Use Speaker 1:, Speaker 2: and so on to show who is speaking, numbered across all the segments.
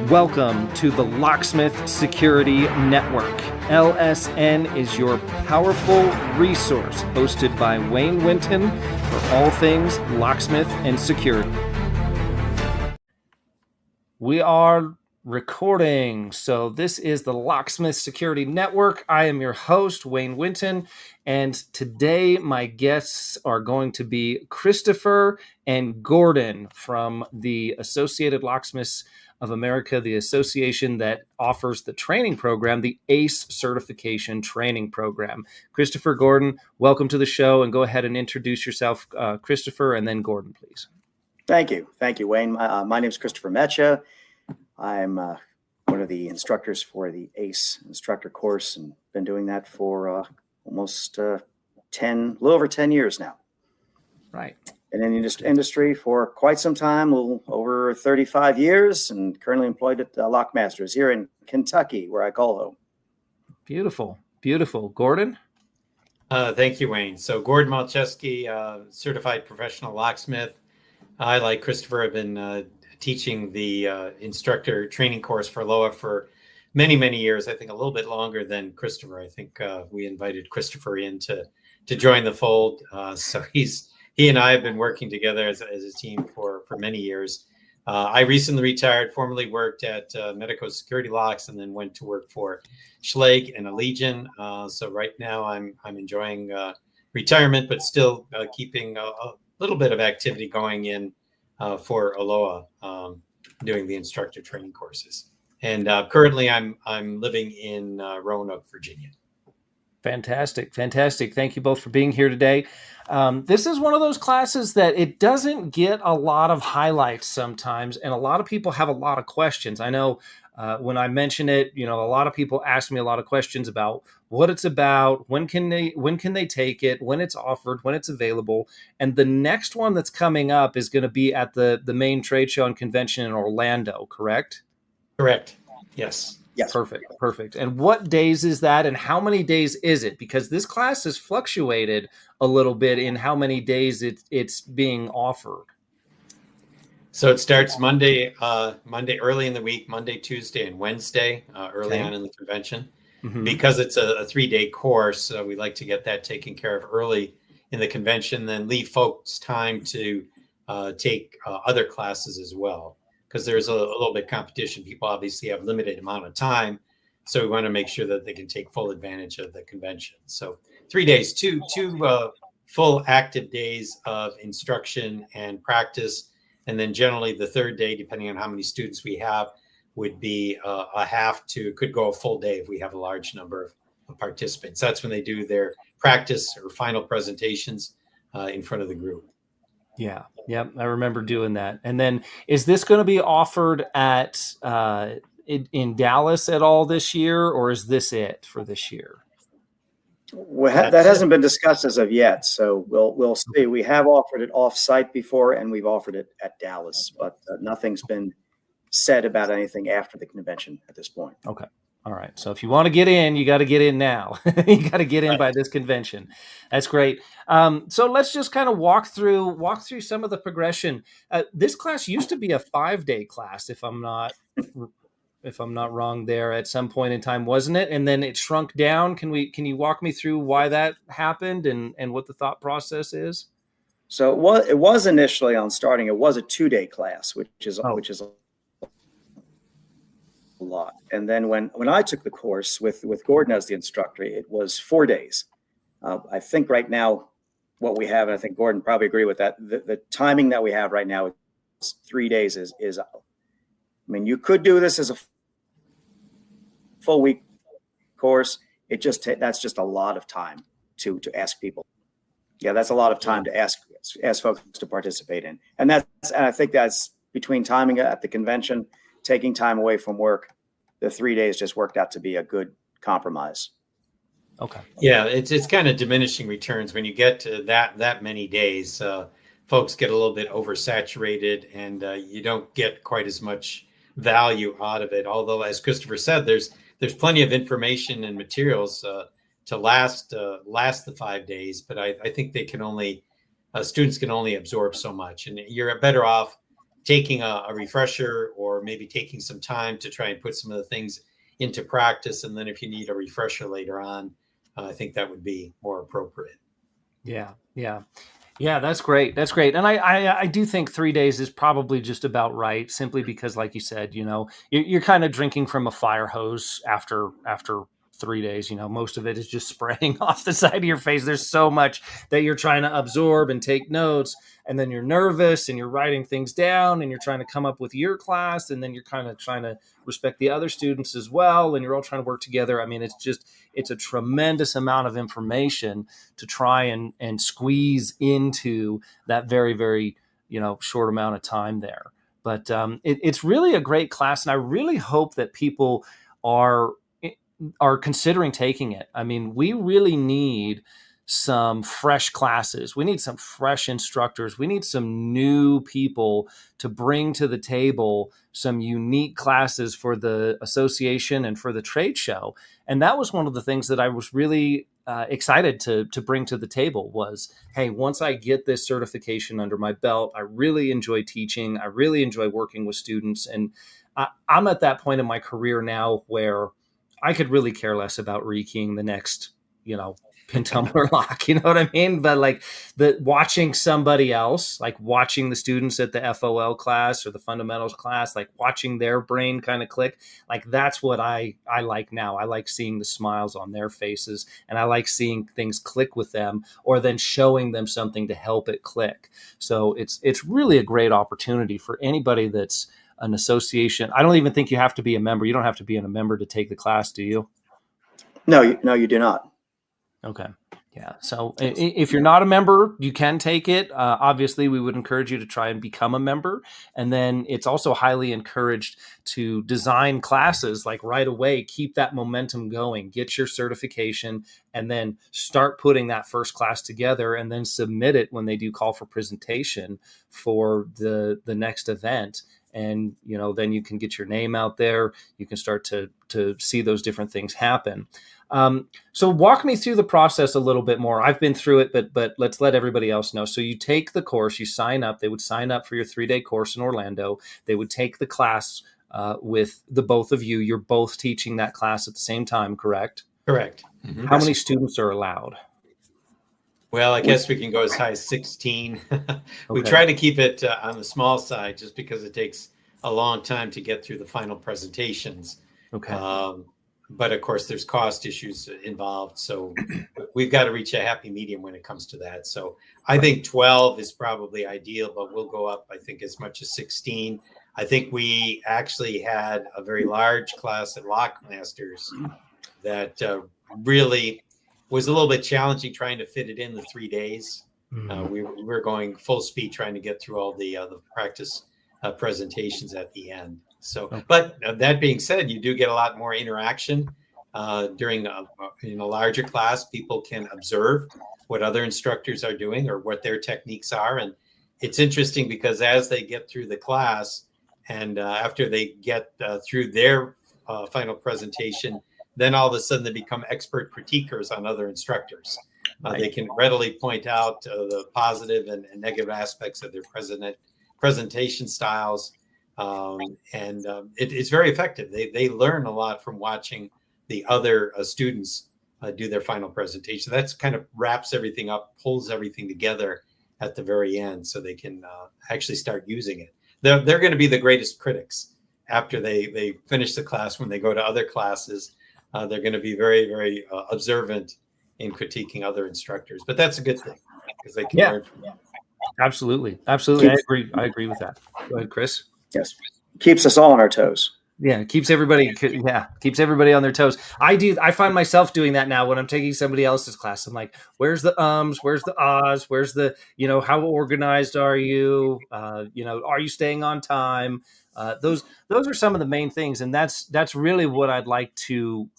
Speaker 1: Welcome to the Locksmith Security Network. LSN is your powerful resource, hosted by Wayne Winton for all things locksmith and security. We are recording. So this is the Locksmith Security Network. I am your host, Wayne Winton, and today my guests are going to be Christopher and Gordon from the Associated Locksmiths of America, the association that offers the training program, the ACE certification training program. Christopher, Gordon, welcome to the show, and go ahead and introduce yourself, Christopher, and then Gordon, please.
Speaker 2: Thank you, Wayne. My name is Christopher Meccia. I'm one of the instructors for the ACE instructor course, and been doing that for almost a little over 10 years now.
Speaker 1: Right.
Speaker 2: Been in the industry for quite some time, a little over 35 years, and currently employed at Lockmasters here in Kentucky, where I call home.
Speaker 1: Beautiful, beautiful. Gordon?
Speaker 3: Thank you, Wayne. So Gordon Malczewski, certified professional locksmith. I, like Christopher, have been teaching the instructor training course for ALOA for many, many years. I think a little bit longer than Christopher. I think we invited Christopher in to join the fold. So he and I have been working together as a team for many years. I recently retired, formerly worked at Medico Security Locks, and then went to work for Schlage and Allegion. So right now I'm enjoying retirement, but still keeping a little bit of activity going in for ALOA, doing the instructor training courses. And currently I'm living in Roanoke, Virginia.
Speaker 1: Fantastic. Fantastic. Thank you both for being here today. This is one of those classes that it doesn't get a lot of highlights sometimes, and a lot of people have a lot of questions. I know when I mention it, a lot of people ask me a lot of questions about what it's about, when can they take it, when it's offered, when it's available. And the next one that's coming up is going to be at the main trade show and convention in Orlando, correct?
Speaker 3: Correct. Yes.
Speaker 2: Yes.
Speaker 1: Perfect. And what days is that, and how many days is it? Because this class has fluctuated a little bit in how many days it's being offered.
Speaker 3: So it starts Monday early in the week, Monday, Tuesday, and Wednesday, early on in the convention. Mm-hmm. Because it's a 3-day course, we like to get that taken care of early in the convention, then leave folks time to take other classes as well. Because there's a little bit of competition. People obviously have limited amount of time. So we want to make sure that they can take full advantage of the convention. So 3 days, two full active days of instruction and practice. And then generally the third day, depending on how many students we have, would be could go a full day if we have a large number of participants. That's when they do their practice or final presentations in front of the group.
Speaker 1: Yeah. I remember doing that. And then is this going to be offered at in Dallas at all this year, or is this it for this year?
Speaker 2: Well, that hasn't been discussed as of yet, so we'll see. We have offered it off-site before, and we've offered it at Dallas, but nothing's been said about anything after the convention at this point.
Speaker 1: Okay. All right. So if you want to get in, you got to get in now. You got to get in by this convention. That's great. So let's just kind of walk through some of the progression. This class used to be a 5-day class, if I'm not wrong there at some point in time, wasn't it? And then it shrunk down. Can you walk me through why that happened and what the thought process is?
Speaker 2: So it was initially on starting, it was a 2-day class, which is a lot. And then when I took the course with Gordon as the instructor, it was 4 days. I think right now what we have, and I think Gordon probably agree with that, the timing that we have right now is 3 days is I mean, you could do this as a full week course. That's just a lot of time to ask people. Yeah, that's a lot of time to ask folks to participate in. And I think that's between timing at the convention, taking time away from work, the 3 days just worked out to be a good compromise.
Speaker 1: Okay.
Speaker 3: Yeah, it's kind of diminishing returns when you get to that many days. Folks get a little bit oversaturated, and you don't get quite as much value out of it. Although, as Christopher said, there's plenty of information and materials to last the 5 days. But I think they can only students can only absorb so much, and you're better off taking a refresher, or maybe taking some time to try and put some of the things into practice. And then if you need a refresher later on, I think that would be more appropriate.
Speaker 1: Yeah. Yeah, that's great. That's great. And I do think 3 days is probably just about right, simply because, like you said, you're kind of drinking from a fire hose after 3 days. Most of it is just spraying off the side of your face. There's so much that you're trying to absorb and take notes, and then you're nervous and you're writing things down and you're trying to come up with your class, and then you're kind of trying to respect the other students as well, and you're all trying to work together. I mean, it's a tremendous amount of information to try and squeeze into that very, very, short amount of time there. But it's really a great class, and I really hope that people are considering taking it. I mean, we really need some fresh classes. We need some fresh instructors. We need some new people to bring to the table some unique classes for the association and for the trade show. And that was one of the things that I was really excited to bring to the table was, hey, once I get this certification under my belt, I really enjoy teaching. I really enjoy working with students. And I'm at that point in my career now where I could really care less about rekeying the next, pin tumbler lock, you know what I mean? But like watching somebody else, like watching the students at the FOL class or the fundamentals class, like watching their brain kind of click, like that's what I like now. I like seeing the smiles on their faces, and I like seeing things click with them, or then showing them something to help it click. So it's really a great opportunity for anybody that's an association. I don't even think you have to be a member. You don't have to be a member to take the class, do you?
Speaker 2: No, you do not.
Speaker 1: Okay. Yeah. So if you're not a member, you can take it. Obviously, we would encourage you to try and become a member. And then it's also highly encouraged to design classes like right away, keep that momentum going, get your certification, and then start putting that first class together, and then submit it when they do call for presentation for the next event. And, then you can get your name out there. You can start to see those different things happen. So walk me through the process a little bit more. I've been through it, but let's let everybody else know. So you take the course, you sign up. They would sign up for your 3-day course in Orlando. They would take the class with the both of you. You're both teaching that class at the same time, correct?
Speaker 3: Correct. Mm-hmm.
Speaker 1: How many students are allowed?
Speaker 3: Well, I guess we can go as high as 16. We
Speaker 1: Okay.
Speaker 3: try to keep it on the small side, just because it takes a long time to get through the final presentations.
Speaker 1: Okay.
Speaker 3: But of course, there's cost issues involved. So we've got to reach a happy medium when it comes to that. So I think 12 is probably ideal, but we'll go up, I think, as much as 16. I think we actually had a very large class at Lockmasters that really was a little bit challenging trying to fit it in the 3 days. We were going full speed trying to get through all the practice presentations at the end. So, but that being said, you do get a lot more interaction during in a larger class. People can observe what other instructors are doing or what their techniques are. And it's interesting because as they get through the class and after they get through their final presentation, then all of a sudden they become expert critiquers on other instrumtors. They can readily point out the positive and negative aspects of their presentation styles. It's very effective. They learn a lot from watching the other students do their final presentation. That's kind of wraps everything up, pulls everything together at the very end so they can actually start using it. They're going to be the greatest critics after they finish the class. When they go to other classes, they're going to be very, very observant in critiquing other instructors. But that's a good thing because they can learn from them.
Speaker 1: Absolutely. I agree with that. Go ahead, Chris.
Speaker 2: Yes. Keeps us all on our toes.
Speaker 1: Yeah, keeps everybody on their toes. I find myself doing that now when I'm taking somebody else's class. I'm like, where's the where's the ahs, where's the, how organized are you? Are you staying on time? Those are some of the main things. And that's really what I'd like to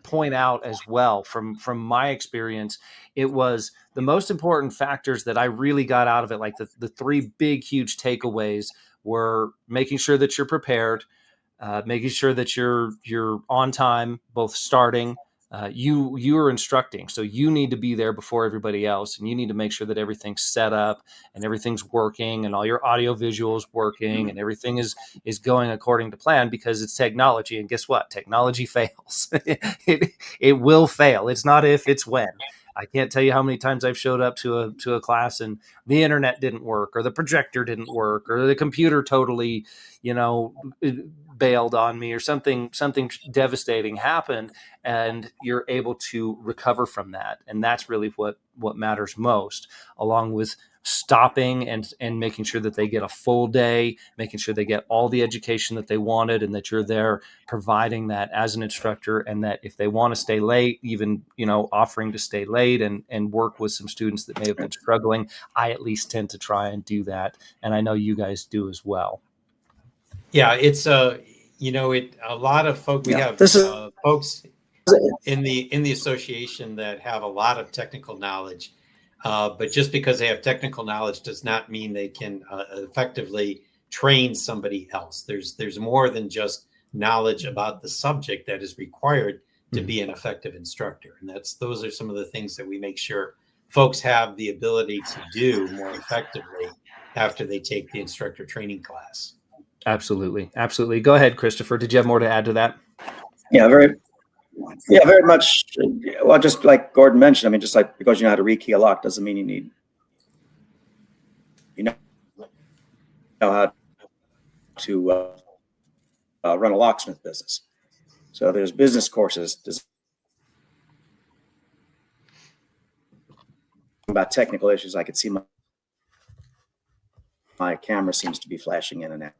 Speaker 1: point out as well from my experience. It was the most important factors that I really got out of it. Like the three big, huge takeaways were making sure that you're prepared, making sure that you're on time, both starting you are instructing, so you need to be there before everybody else, and you need to make sure that everything's set up and everything's working, and all your audio visuals working, and everything is going according to plan, because it's technology. And guess what? Technology fails. it will fail. It's not if, it's when. I can't tell you how many times I've showed up to a class and the internet didn't work, or the projector didn't work, or the computer totally, bailed on me, or something devastating happened, and you're able to recover from that. And that's really what matters most, along with stopping and making sure that they get a full day, making sure they get all the education that they wanted, and that you're there providing that as an instructor. And that if they want to stay late, even, offering to stay late and work with some students that may have been struggling, I at least tend to try and do that. And I know you guys do as well.
Speaker 3: Yeah, it's a lot of folks. We have folks in the association that have a lot of technical knowledge, but just because they have technical knowledge does not mean they can effectively train somebody else. There's more than just knowledge about the subject that is required to be an effective instructor, and those are some of the things that we make sure folks have the ability to do more effectively after they take the instructor training class.
Speaker 1: Absolutely. Absolutely. Go ahead, Christopher. Did you have more to add to that?
Speaker 2: Yeah, very much. Well, just like Gordon mentioned, just like because you know how to rekey a lock doesn't mean you know how to run a locksmith business. So there's business courses about technical issues. I could see my camera seems to be flashing in and out.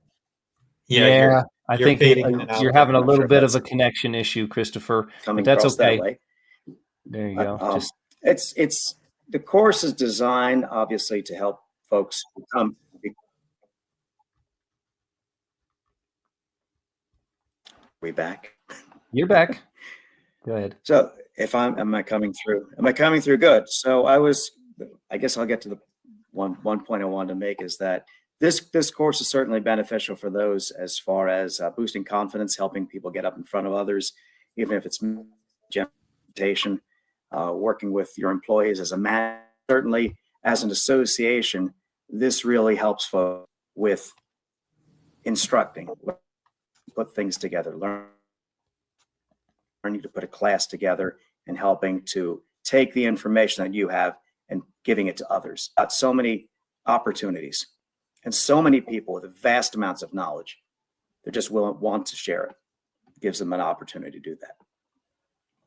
Speaker 1: Yeah, I think you're having a little bit of a connection issue, Christopher, but that's okay. There you go.
Speaker 2: It's the course is designed obviously to help folks become. We back?
Speaker 1: You're back. Go ahead.
Speaker 2: So am I coming through? Am I coming through good? So I guess I'll get to the one point I wanted to make is that this course is certainly beneficial for those as far as boosting confidence, helping people get up in front of others, even if it's presentation, working with your employees as a man. Certainly as an association, this really helps folks with instructing, put things together, learning to put a class together, and helping to take the information that you have and giving it to others. Got so many opportunities and so many people with vast amounts of knowledge. They just want to share it. It gives them an opportunity to do that.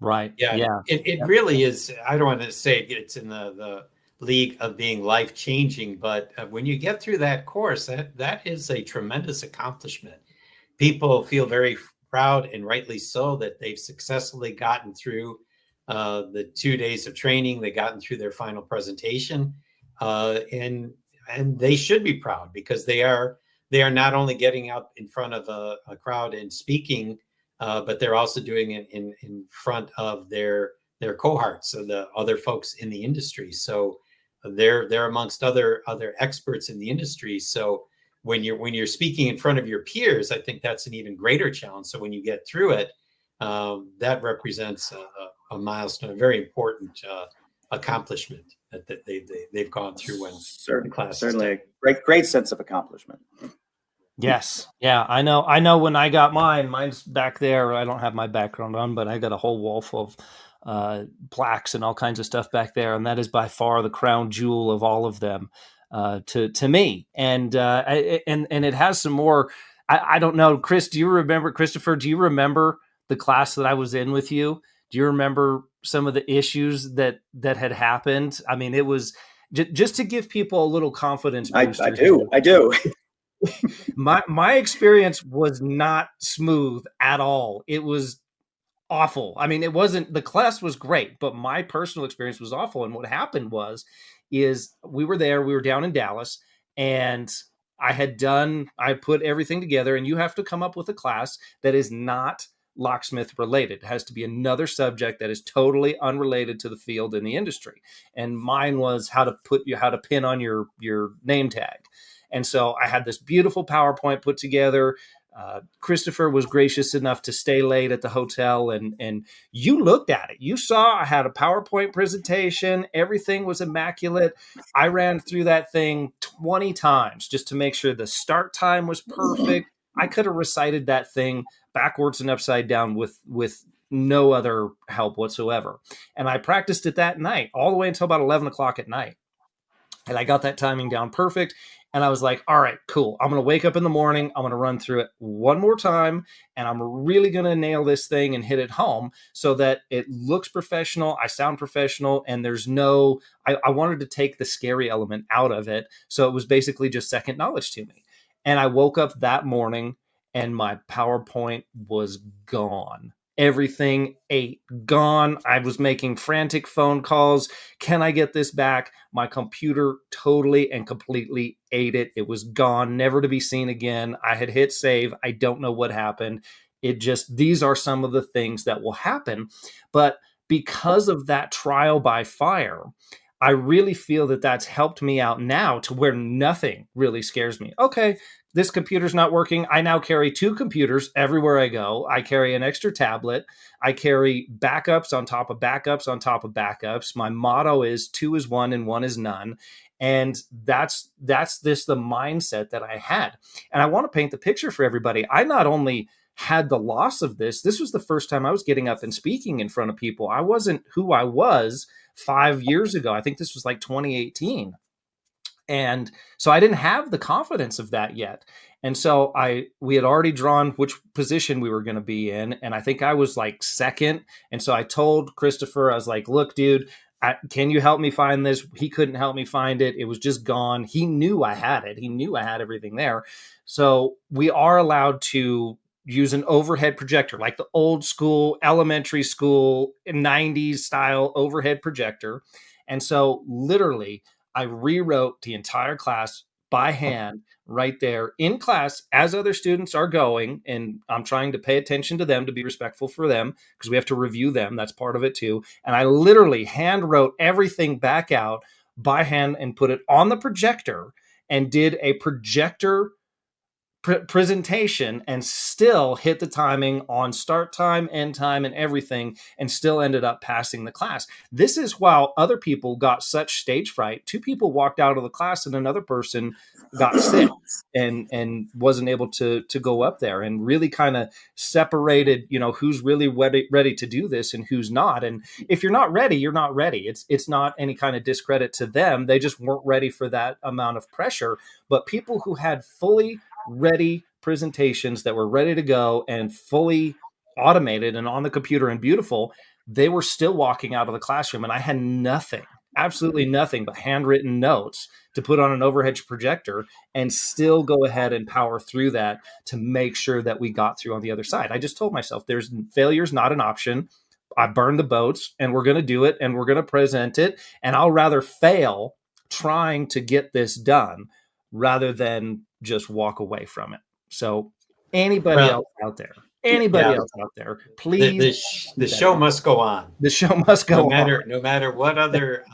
Speaker 1: Right.
Speaker 3: Yeah. It really is. I don't want to say it's in the league of being life-changing, but when you get through that course, that is a tremendous accomplishment. People feel very proud, and rightly so, that they've successfully gotten through the 2 days of training. They've gotten through their final presentation, and they should be proud, because they are not only getting out in front of a crowd and speaking, but they're also doing it in front of their cohorts, so the other folks in the industry. So they're amongst other experts in the industry. So when you're speaking in front of your peers, I think that's an even greater challenge. So when you get through it, that represents a milestone, a very important accomplishment that they've gone through when
Speaker 2: certainly a great sense of accomplishment.
Speaker 1: Yes. Yeah, I know when I got mine's back there. I don't have my background on, but I got a whole wall full of plaques and all kinds of stuff back there. And that is by far the crown jewel of all of them to me. And it has some more, I don't know, Christopher, do you remember the class that I was in with you? Do you remember some of the issues that had happened? I mean, it was just to give people a little confidence booster.
Speaker 2: I do.
Speaker 1: My experience was not smooth at all. It was awful. I mean, the class was great, but my personal experience was awful. And what happened is we were down in Dallas, and I put everything together, and you have to come up with a class that is not locksmith related. It has to be another subject that is totally unrelated to the field in the industry. And mine was how to pin on your name tag. And so I had this beautiful PowerPoint put together. Christopher was gracious enough to stay late at the hotel, and you looked at it. You saw I had a PowerPoint presentation. Everything was immaculate. I ran through that thing 20 times just to make sure the start time was perfect. I could have recited that thing backwards and upside down with no other help whatsoever. And I practiced it that night all the way until about 11 o'clock at night. And I got that timing down perfect. And I was like, all right, cool. I'm going to wake up in the morning. I'm going to run through it one more time. And I'm really going to nail this thing and hit it home so that it looks professional. I sound professional. And there's no, I wanted to take the scary element out of it. So it was basically just second knowledge to me. And I woke up that morning and my PowerPoint was gone. Everything gone. I was making frantic phone calls. Can I get this back? My computer totally and completely ate it. It was gone, never to be seen again. I had hit save. I don't know what happened. These are some of the things that will happen. But because of that trial by fire, I really feel that that's helped me out now to where nothing really scares me. Okay, this computer's not working. I now carry 2 computers everywhere I go. I carry an extra tablet. I carry backups on top of backups on top of backups. My motto is 2 is 1 and 1 is none. And that's the mindset that I had. And I want to paint the picture for everybody. I not only had the loss of this was the first time I was getting up and speaking in front of people. I wasn't who I was 5 years ago. I think this was like 2018. And so I didn't have the confidence of that yet. And so we had already drawn which position we were going to be in. And I think I was like second. And so I told Christopher, I was like, look, dude, can you help me find this? He couldn't help me find it. It was just gone. He knew I had it. He knew I had everything there. So we are allowed to use an overhead projector, like the old school elementary school 90s style overhead projector. And so literally I rewrote the entire class by hand right there in class as other students are going. And I'm trying to pay attention to them, to be respectful for them, because we have to review them. That's part of it too. And I literally hand wrote everything back out by hand and put it on the projector and did a projector presentation and still hit the timing on start time, end time, and everything, and still ended up passing the class. This is while other people got such stage fright. 2 people walked out of the class and another person got sick and wasn't able to go up there, and really kind of separated, who's really ready to do this and who's not. And if you're not ready, you're not ready. It's not any kind of discredit to them. They just weren't ready for that amount of pressure. But people who had fully ready presentations that were ready to go and fully automated and on the computer and beautiful, they were still walking out of the classroom. And I had nothing, absolutely nothing but handwritten notes to put on an overhead projector and still go ahead and power through that to make sure that we got through on the other side. I just told myself failure's not an option. I burned the boats and we're going to do it and we're going to present it. And I'll rather fail trying to get this done rather than just walk away from it. So anybody else out there, please.
Speaker 3: The show must go on.
Speaker 1: The show must go on.
Speaker 3: No matter what other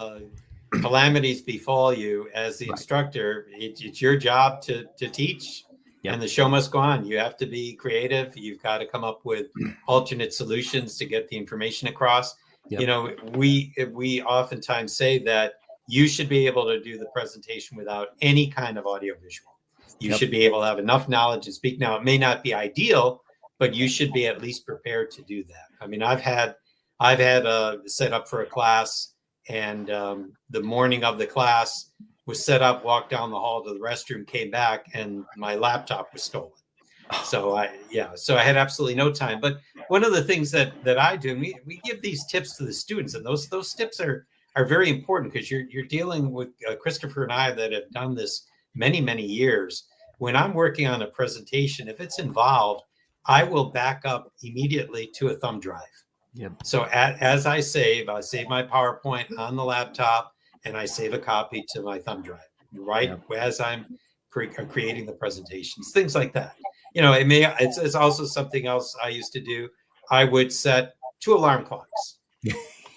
Speaker 3: calamities befall you as the instructor, it's your job to teach. Yep. And the show must go on. You have to be creative. You've got to come up with alternate solutions to get the information across. Yep. We oftentimes say that you should be able to do the presentation without any kind of audiovisual. You should be able to have enough knowledge to speak. Now, it may not be ideal, but you should be at least prepared to do that. I mean, I've had a set up for a class, and the morning of the class was set up, walked down the hall to the restroom, came back, and my laptop was stolen. So I had absolutely no time. But one of the things that I do, and we give these tips to the students, and those tips are very important, because you're dealing with Christopher and I that have done this many, many years. When I'm working on a presentation, if it's involved, I will back up immediately to a thumb drive.
Speaker 1: Yep.
Speaker 3: So as I save my PowerPoint on the laptop, and I save a copy to my thumb drive, as I'm creating the presentations, things like that. It's also something else I used to do. I would set 2 alarm clocks.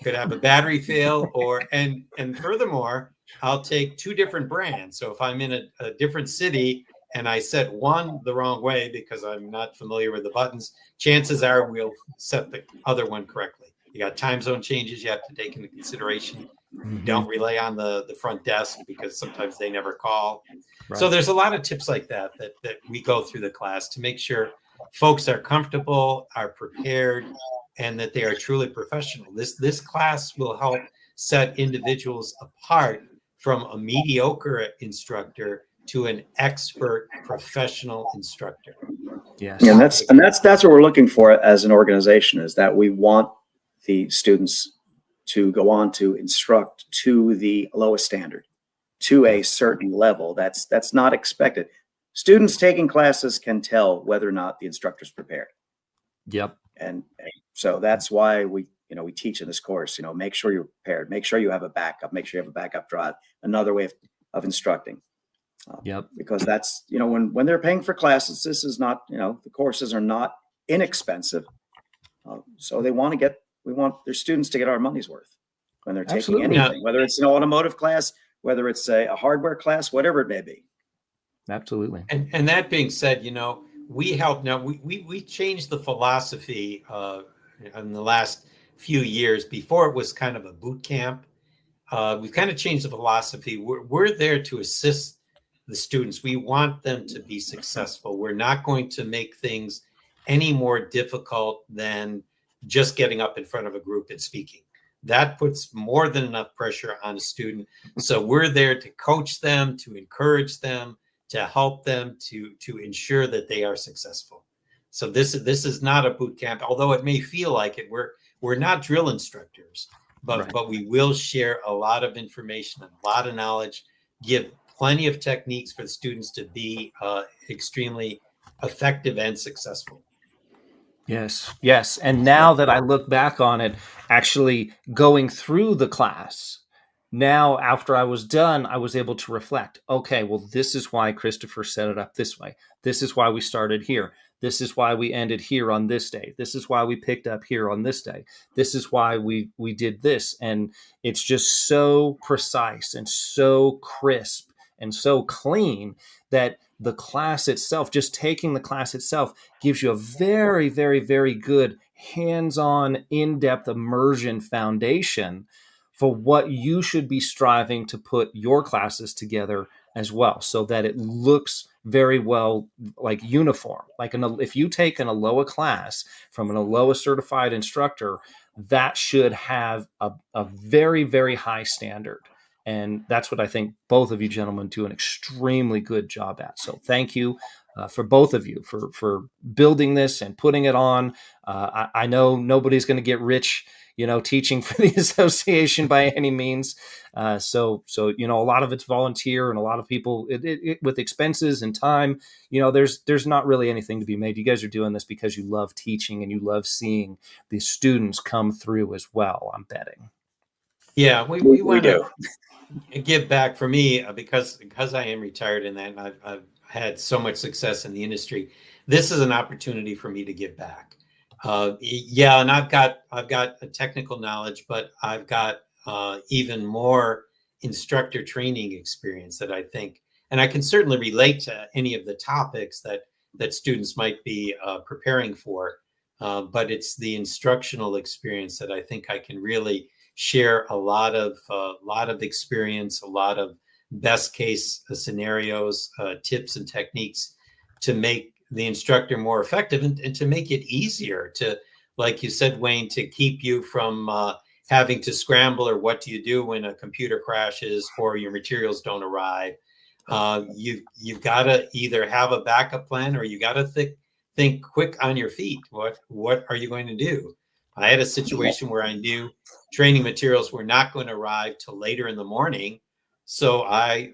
Speaker 3: Could have a battery fail, and furthermore, I'll take 2 different brands. So if I'm in a different city and I set one the wrong way because I'm not familiar with the buttons, chances are we'll set the other one correctly. You got time zone changes you have to take into consideration. Don't rely on the front desk because sometimes they never call. Right. So there's a lot of tips like that we go through the class to make sure folks are comfortable, are prepared, and that they are truly professional. This class will help set individuals apart from a mediocre instructor to an expert professional instructor.
Speaker 2: Yes. And that's what we're looking for as an organization, is that we want the students to go on to instruct to the ALOA standard, to a certain level. That's not expected. Students taking classes can tell whether or not the instructor's prepared.
Speaker 1: Yep.
Speaker 2: And so that's why we teach in this course, make sure you're prepared, make sure you have a backup, make sure you have a backup drive, another way of instructing.
Speaker 1: Yep.
Speaker 2: Because that's, when they're paying for classes, this is not, the courses are not inexpensive. So we want their students to get our money's worth when they're taking anything, whether it's an automotive class, whether it's a hardware class, whatever it may be.
Speaker 1: Absolutely.
Speaker 3: And that being said, we help now. We changed the philosophy in the last few years. Before it was kind of a boot camp. We've kind of changed the philosophy. We're there to assist the students. We want them to be successful. We're not going to make things any more difficult than just getting up in front of a group and speaking. That puts more than enough pressure on a student. So we're there to coach them, to encourage them, to help them, to ensure that they are successful. So this is not a boot camp, although it may feel like it. We're not drill instructors, but we will share a lot of information, a lot of knowledge, give plenty of techniques for the students to be extremely effective and successful.
Speaker 1: Yes. And now that I look back on it, actually going through the class, now after I was done, I was able to reflect. Okay, well, this is why Christopher set it up this way. This is why we started here. This is why we ended here on this day. This is why we picked up here on this day. This is why we did this. And it's just so precise and so crisp and so clean that the class itself, just taking the class itself, gives you a very, very, very good hands-on, in-depth immersion foundation for what you should be striving to put your classes together as well, so that it looks very well like uniform. Like if you take an ALOA class from an ALOA certified instructor, that should have a very, very high standard. And that's what I think both of you gentlemen do an extremely good job at. So thank you for both of you for building this and putting it on. I know nobody's going to get rich, teaching for the association by any means. So a lot of it's volunteer, and a lot of people with expenses and time, there's not really anything to be made. You guys are doing this because you love teaching and you love seeing the students come through as well, I'm betting.
Speaker 3: Yeah, we want to give back. For me, because I am retired in that, and I've had so much success in the industry. This is an opportunity for me to give back. And I've got a technical knowledge, but I've got even more instructor training experience that I think, and I can certainly relate to any of the topics that students might be preparing for. But it's the instructional experience that I think I can really share a lot of experience, a lot of best case scenarios, tips and techniques to make the instructor more effective and to make it easier to, like you said, Wayne, to keep you from having to scramble, or what do you do when a computer crashes or your materials don't arrive. You've got to either have a backup plan, or you got to think quick on your feet. What are you going to do? I had a situation where I knew training materials were not going to arrive till later in the morning. So I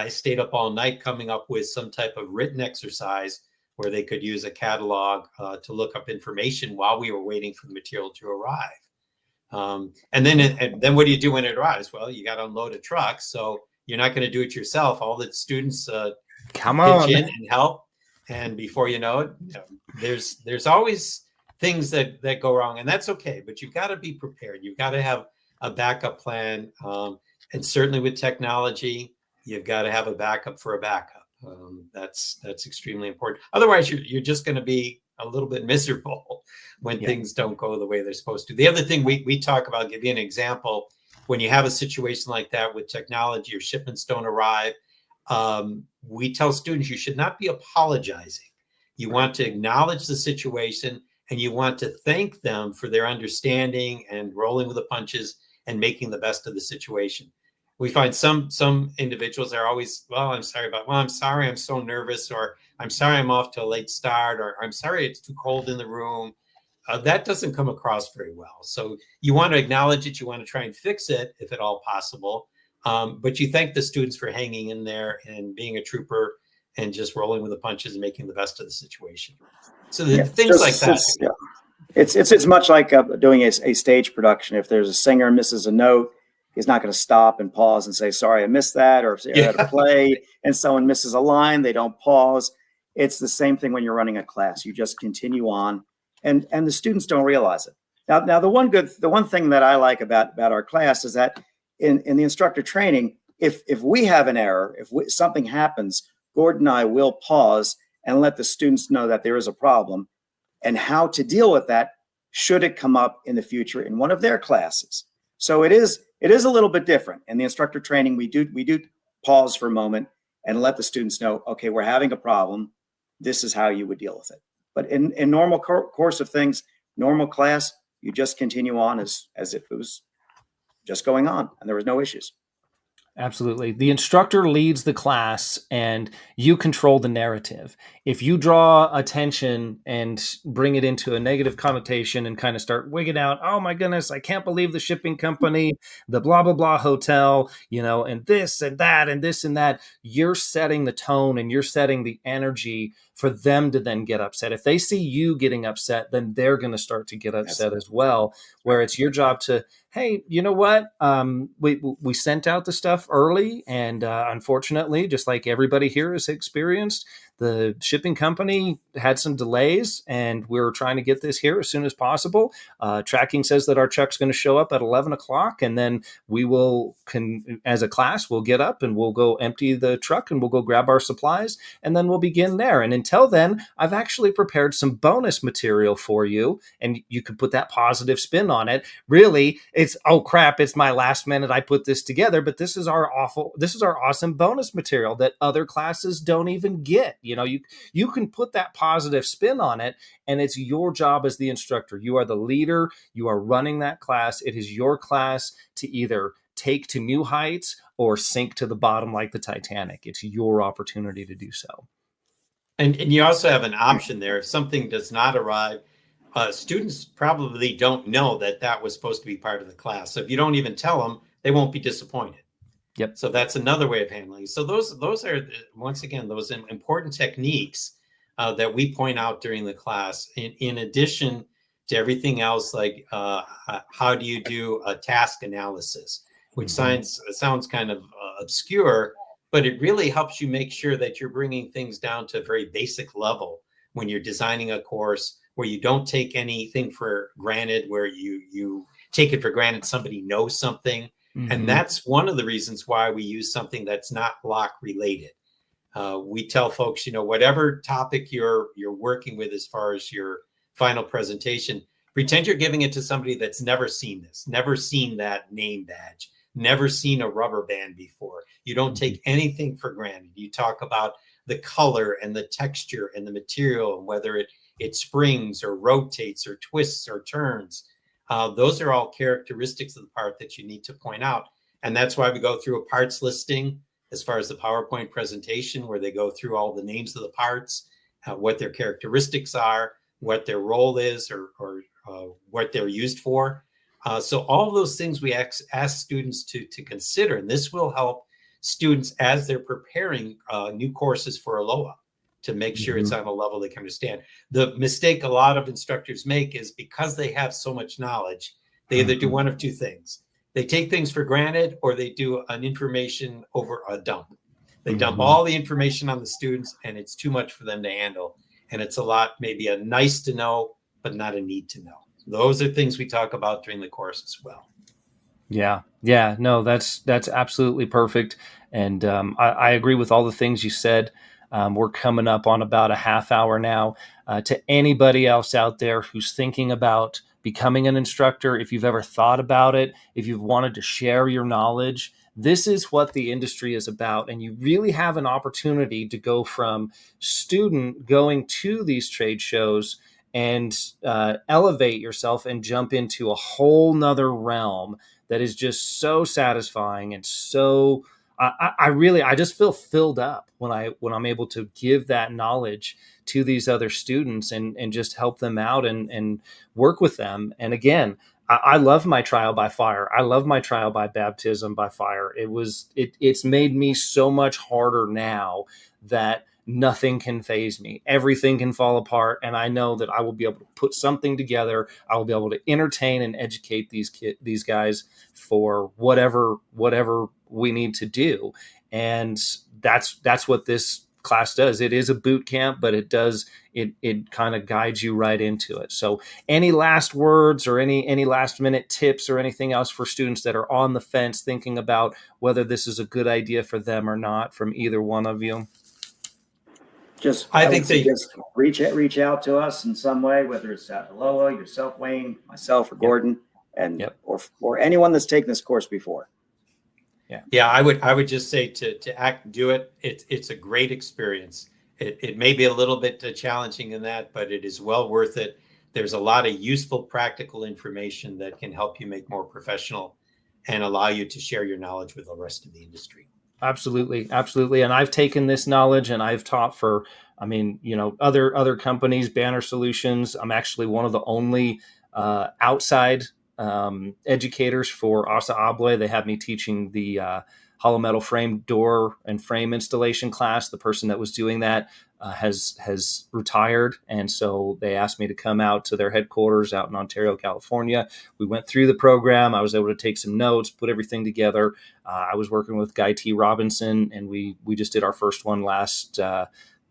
Speaker 3: stayed up all night coming up with some type of written exercise where they could use a catalog to look up information while we were waiting for the material to arrive. And then what do you do when it arrives? Well, you got to unload a truck. So you're not going to do it yourself. All the students
Speaker 1: come on,
Speaker 3: pitch in and help. And before you know it, there's always things that go wrong, and that's okay. But you've got to be prepared. You've got to have a backup plan. And certainly with technology, you've got to have a backup for a backup. That's extremely important. Otherwise, you're just going to be a little bit miserable when things don't go the way they're supposed to. The other thing we talk about, give you an example, when you have a situation like that with technology, your shipments don't arrive, we tell students you should not be apologizing. You want to acknowledge the situation, and you want to thank them for their understanding and rolling with the punches and making the best of the situation. We find some individuals are always, I'm sorry, I'm so nervous, or I'm sorry I'm off to a late start, or I'm sorry it's too cold in the room. That doesn't come across very well. So you want to acknowledge it. You want to try and fix it if at all possible. But you thank the students for hanging in there and being a trooper and just rolling with the punches and making the best of the situation. So things like that.
Speaker 2: It's much like doing a stage production. If there's a singer misses a note, he's not going to stop and pause and say, sorry, I missed that. Or if they're at a play and someone misses a line, they don't pause. It's the same thing when you're running a class. You just continue on, and the students don't realize it. Now the one thing that I like about our class is that in the instructor training, if we have an error, something happens, Gordon and I will pause and let the students know that there is a problem and how to deal with that should it come up in the future in one of their classes. So it is a little bit different. In the instructor training, we do pause for a moment and let the students know, okay, we're having a problem. This is how you would deal with it. But in normal course of things, normal class, you just continue on as if it was just going on and there was no issues.
Speaker 1: Absolutely. The instructor leads the class and you control the narrative. If you draw attention and bring it into a negative connotation and kind of start wigging out, oh my goodness, I can't believe the shipping company, the blah, blah, blah hotel, and this and that and this and that, you're setting the tone and you're setting the energy for them to then get upset. If they see you getting upset, then they're going to start to get upset as well, where it's your job to, hey, you know what? We sent out the stuff early, and unfortunately, just like everybody here has experienced, the shipping company had some delays, and we're trying to get this here as soon as possible. Tracking says that our truck's going to show up at 11 o'clock, and then we as a class, we'll get up and we'll go empty the truck and we'll go grab our supplies, and then we'll begin there. And until then, I've actually prepared some bonus material for you, and you can put that positive spin on it. Really, it's, oh crap, it's my last minute, I put this together, but this is our awesome bonus material that other classes don't even get. You can put that positive spin on it, and it's your job as the instructor. You are the leader. You are running that class. It is your class to either take to new heights or sink to the bottom like the Titanic. It's your opportunity to do so.
Speaker 3: And you also have an option there. If something does not arrive, students probably don't know that was supposed to be part of the class. So if you don't even tell them, they won't be disappointed.
Speaker 1: Yep. So
Speaker 3: that's another way of handling it. So those are, once again, those important techniques that we point out during the class, in addition to everything else, like how do you do a task analysis, which sounds kind of obscure, but it really helps you make sure that you're bringing things down to a very basic level when you're designing a course, where you don't take anything for granted, where you take it for granted somebody knows something. And that's one of the reasons why we use something that's not block related. We tell folks, whatever topic you're working with as far as your final presentation, pretend you're giving it to somebody that's never seen this, never seen that name badge, never seen a rubber band before. You don't take anything for granted. You talk about the color and the texture and the material, and whether it springs or rotates or twists or turns. Those are all characteristics of the part that you need to point out. And that's why we go through a parts listing as far as the PowerPoint presentation, where they go through all the names of the parts, what their characteristics are, what their role is, or what they're used for. So all of those things we ask students to consider, and this will help students as they're preparing new courses for ALOA, to make sure it's on a level they can understand. The mistake a lot of instructors make is, because they have so much knowledge, they either do one of two things. They take things for granted, or they do an information over a dump. They dump all the information on the students, and it's too much for them to handle. And it's a lot, maybe a nice to know, but not a need to know. Those are things we talk about during the course as well.
Speaker 1: Yeah. No, that's absolutely perfect. And I agree with all the things you said. We're coming up on about a half hour now. To anybody else out there who's thinking about becoming an instructor, if you've ever thought about it, if you've wanted to share your knowledge, this is what the industry is about. And you really have an opportunity to go from student going to these trade shows and elevate yourself and jump into a whole nother realm that is just so satisfying and so I just feel filled up when I'm able to give that knowledge to these other students and just help them out and work with them. And again, I love my trial by fire. I love my trial by baptism by fire. It's made me so much harder now that nothing can faze me. Everything can fall apart. And I know that I will be able to put something together. I will be able to entertain and educate these guys for whatever we need to do. And that's what this class does. It is a boot camp, but it kind of guides you right into it. So any last words or any last minute tips or anything else for students that are on the fence thinking about whether this is a good idea for them or not from either one of you?
Speaker 2: I think they just reach out to us in some way, whether it's ALOA, yourself, Wayne, myself, or Gordon, and or anyone that's taken this course before.
Speaker 3: Yeah. I would just say to do it. It's a great experience. It may be a little bit challenging in that, but it is well worth it. There's a lot of useful, practical information that can help you make more professional and allow you to share your knowledge with the rest of the industry.
Speaker 1: Absolutely. And I've taken this knowledge and I've taught for, other companies, Banner Solutions. I'm actually one of the only outside educators for Asa Abloy. They have me teaching the hollow metal frame door and frame installation class. The person that was doing that has retired. And so they asked me to come out to their headquarters out in Ontario, California. We went through the program. I was able to take some notes, put everything together. I was working with Guy T. Robinson, and we just did our first one last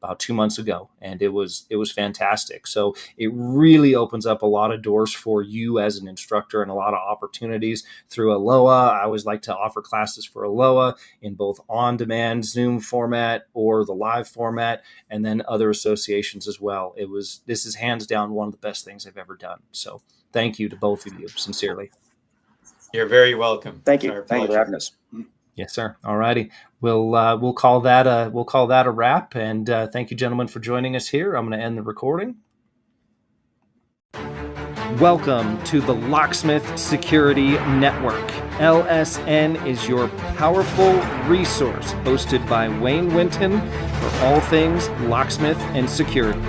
Speaker 1: about 2 months ago, and it was fantastic. So it really opens up a lot of doors for you as an instructor and a lot of opportunities through ALOA. I always like to offer classes for ALOA in both on-demand Zoom format or the live format, and then other associations as well. This is hands down one of the best things I've ever done. So thank you to both of you, sincerely.
Speaker 3: You're very welcome.
Speaker 2: Thank you. Thank you for having us.
Speaker 1: Yes, sir. All righty. We'll call that a wrap. And thank you, gentlemen, for joining us here. I'm going to end the recording. Welcome to the Locksmith Security Network. LSN is your powerful resource, hosted by Wayne Winton for all things locksmith and security.